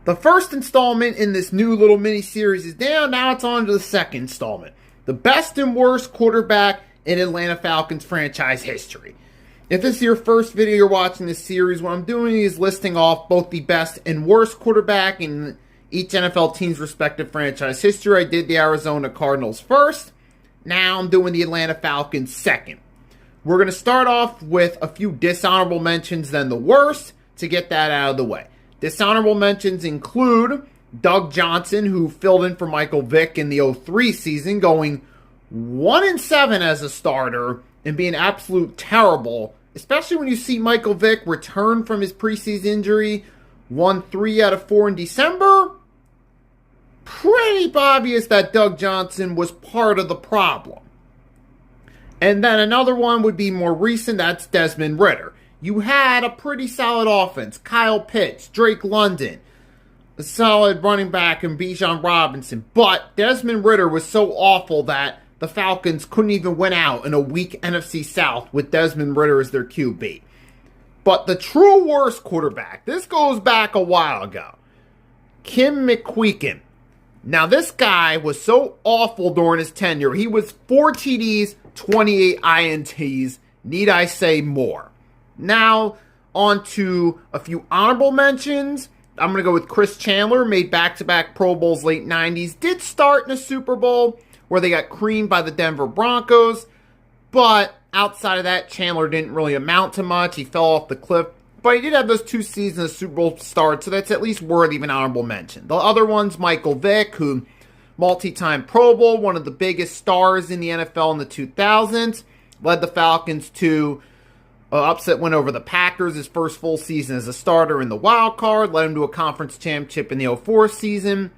The first installment in this new little mini-series is down. Now it's on to the second installment. The best and worst quarterback in Atlanta Falcons franchise history. If this is your first video you're watching this series, what I'm doing is listing off both the best and worst quarterback in each NFL team's respective franchise history. I did the Arizona Cardinals first. Now I'm doing the Atlanta Falcons second. We're going to start off with a few dishonorable mentions, then the worst, to get that out of the way. Dishonorable mentions include Doug Johnson, who filled in for Michael Vick in the 2003 season, going 1-7 as a starter and being absolute terrible, especially when you see Michael Vick return from his preseason injury, won 3 out of 4 in December. Pretty obvious that Doug Johnson was part of the problem. And then another one would be more recent, that's Desmond Ridder. You had a pretty solid offense. Kyle Pitts, Drake London, a solid running back in Bijan Robinson. But Desmond Ridder was so awful that the Falcons couldn't even win out in a weak NFC South with Desmond Ridder as their QB. But the true worst quarterback, this goes back a while ago, Kim McQueekin. Now this guy was so awful during his tenure. He was 4 TDs, 28 INTs. Need I say more? Now, on to a few honorable mentions. I'm going to go with Chris Chandler, made back-to-back Pro Bowls late 90s. Did start in a Super Bowl where they got creamed by the Denver Broncos. But outside of that, Chandler didn't really amount to much. He fell off the cliff. But he did have those 2 seasons of Super Bowl start, so that's at least worthy of an honorable mention. The other one's Michael Vick, who multi-time Pro Bowl, one of the biggest stars in the NFL in the 2000s, led the Falcons to upset win over the Packers, his first full season as a starter in the wild card, led him to a conference championship in the 2004 season,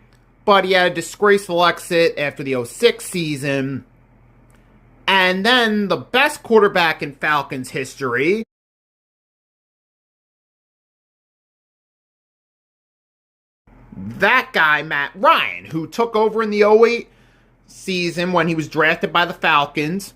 but he had a disgraceful exit after the 2006 season. And then the best quarterback in Falcons history, that guy, Matt Ryan, who took over in the 2008 season when he was drafted by the Falcons.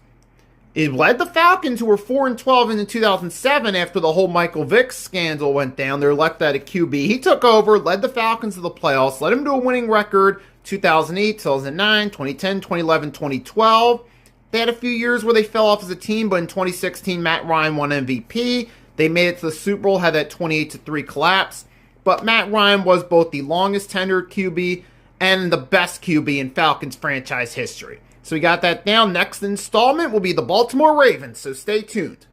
It led the Falcons, who were 4-12 in 2007 after the whole Michael Vick scandal went down. They were left at a QB. He took over, led the Falcons to the playoffs, led them to a winning record 2008, 2009, 2010, 2011, 2012. They had a few years where they fell off as a team, but in 2016, Matt Ryan won MVP. They made it to the Super Bowl, had that 28-3 collapse. But Matt Ryan was both the longest tenured QB and the best QB in Falcons franchise history. So we got that down. Next installment will be the Baltimore Ravens, so stay tuned.